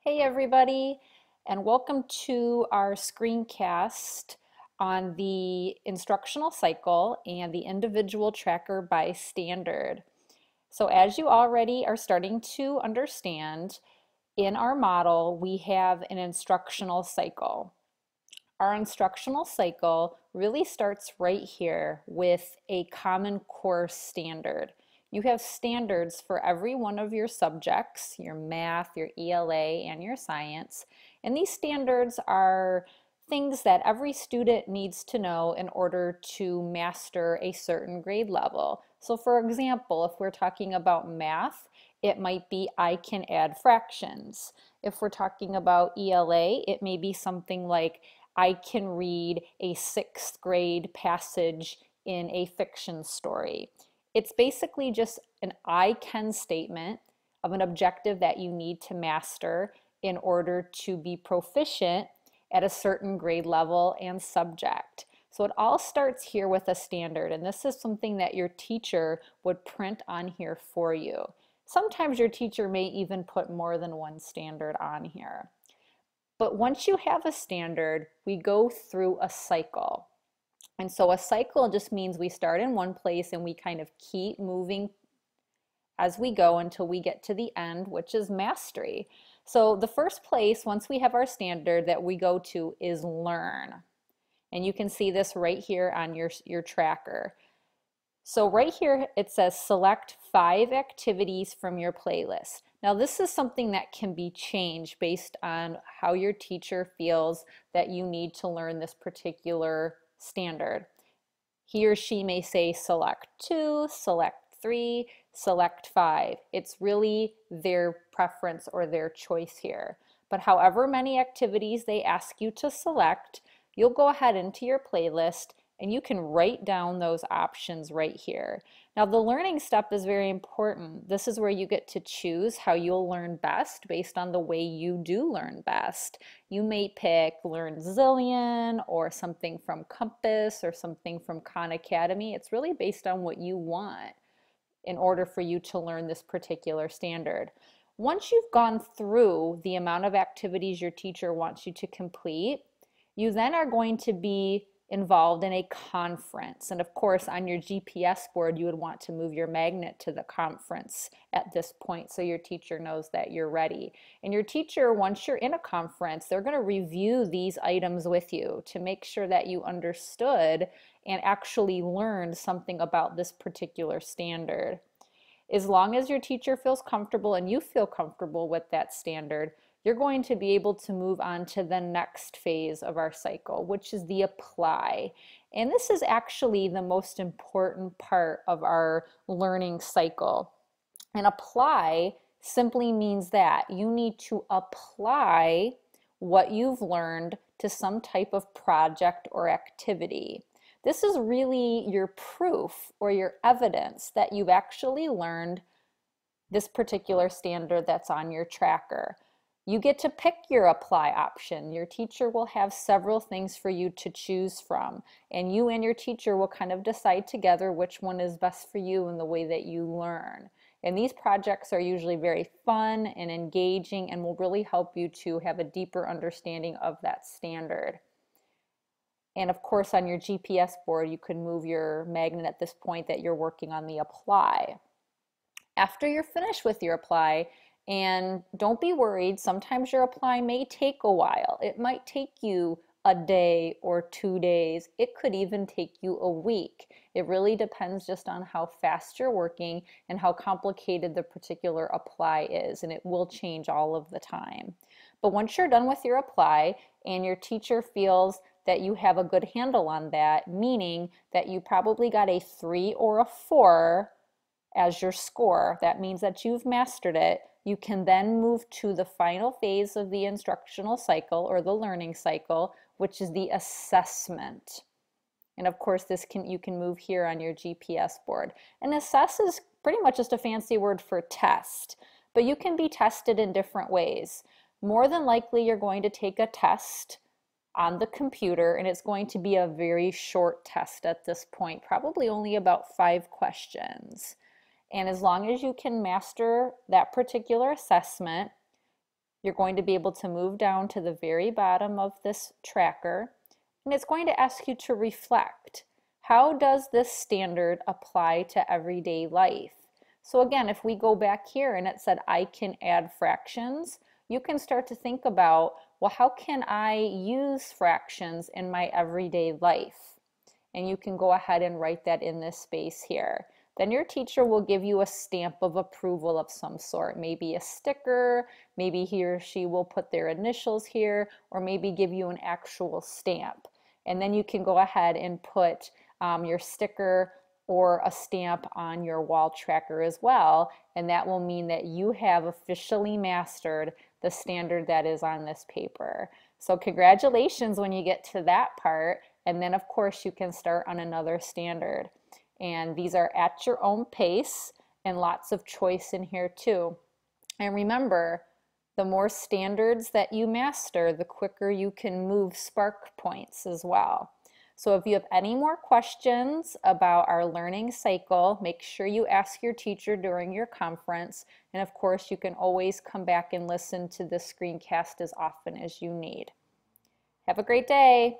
Hey everybody, and welcome to our screencast on the instructional cycle and the individual tracker by standard. So as you already are starting to understand, in our model we have an instructional cycle. Our instructional cycle really starts right here with a Common Core standard. You have standards for every one of your subjects, your math, your ELA, and your science. And these standards are things that every student needs to know in order to master a certain grade level. So for example, if we're talking about math, it might be I can add fractions. If we're talking about ELA, it may be something like I can read a sixth grade passage in a fiction story. It's basically just an I can statement of an objective that you need to master in order to be proficient at a certain grade level and subject. So it all starts here with a standard, and this is something that your teacher would print on here for you. Sometimes your teacher may even put more than one standard on here. But once you have a standard, we go through a cycle. And so a cycle just means we start in one place and we kind of keep moving as we go until we get to the end, which is mastery. So the first place, once we have our standard, that we go to is learn. And you can see this right here on your tracker. So right here it says select 5 activities from your playlist. Now this is something that can be changed based on how your teacher feels that you need to learn this particular standard. He or she may say select 2, select 3, select 5. It's really their preference or their choice here. But however many activities they ask you to select, you'll go ahead into your playlist and you can write down those options right here. Now the learning step is very important. This is where you get to choose how you'll learn best based on the way you do learn best. You may pick Learn Zillion or something from Compass or something from Khan Academy. It's really based on what you want in order for you to learn this particular standard. Once you've gone through the amount of activities your teacher wants you to complete, you then are going to be involved in a conference. And of course, on your GPS board, you would want to move your magnet to the conference at this point so your teacher knows that you're ready. And your teacher, once you're in a conference, they're going to review these items with you to make sure that you understood and actually learned something about this particular standard. As long as your teacher feels comfortable and you feel comfortable with that standard, you're going to be able to move on to the next phase of our cycle, which is the apply. And this is actually the most important part of our learning cycle. And apply simply means that you need to apply what you've learned to some type of project or activity. This is really your proof or your evidence that you've actually learned this particular standard that's on your tracker. You get to pick your apply option. Your teacher will have several things for you to choose from, and you and your teacher will kind of decide together which one is best for you in the way that you learn. And these projects are usually very fun and engaging and will really help you to have a deeper understanding of that standard. And of course, on your GPS board, you can move your magnet at this point that you're working on the apply. After you're finished with your apply, and don't be worried, sometimes your apply may take a while. It might take you a day or 2 days. It could even take you a week. It really depends just on how fast you're working and how complicated the particular apply is, and it will change all of the time. But once you're done with your apply and your teacher feels that you have a good handle on that, meaning that you probably got a 3 or a 4 as your score, that means that you've mastered it. You can then move to the final phase of the instructional cycle or the learning cycle, which is the assessment. And of course, you can move here on your GPS board. And assess is pretty much just a fancy word for test, but you can be tested in different ways. More than likely, you're going to take a test on the computer, and it's going to be a very short test at this point, probably only about 5 questions. And as long as you can master that particular assessment, You're going to be able to move down to the very bottom of this tracker, and it's going to ask you to reflect. How does this standard apply to everyday life? So again, if we go back here and it said I can add fractions, you can start to think about, well, how can I use fractions in my everyday life? And you can go ahead and write that in this space here. Then your teacher will give you a stamp of approval of some sort, maybe a sticker, maybe he or she will put their initials here, or maybe give you an actual stamp. And then you can go ahead and put your sticker or a stamp on your wall tracker as well, and that will mean that you have officially mastered the standard that is on this paper. So congratulations when you get to that part, and then of course you can start on another standard. And these are at your own pace and lots of choice in here too. And remember, the more standards that you master, the quicker you can move spark points as well. So if you have any more questions about our learning cycle, make sure you ask your teacher during your conference. And of course, you can always come back and listen to this screencast as often as you need. Have a great day.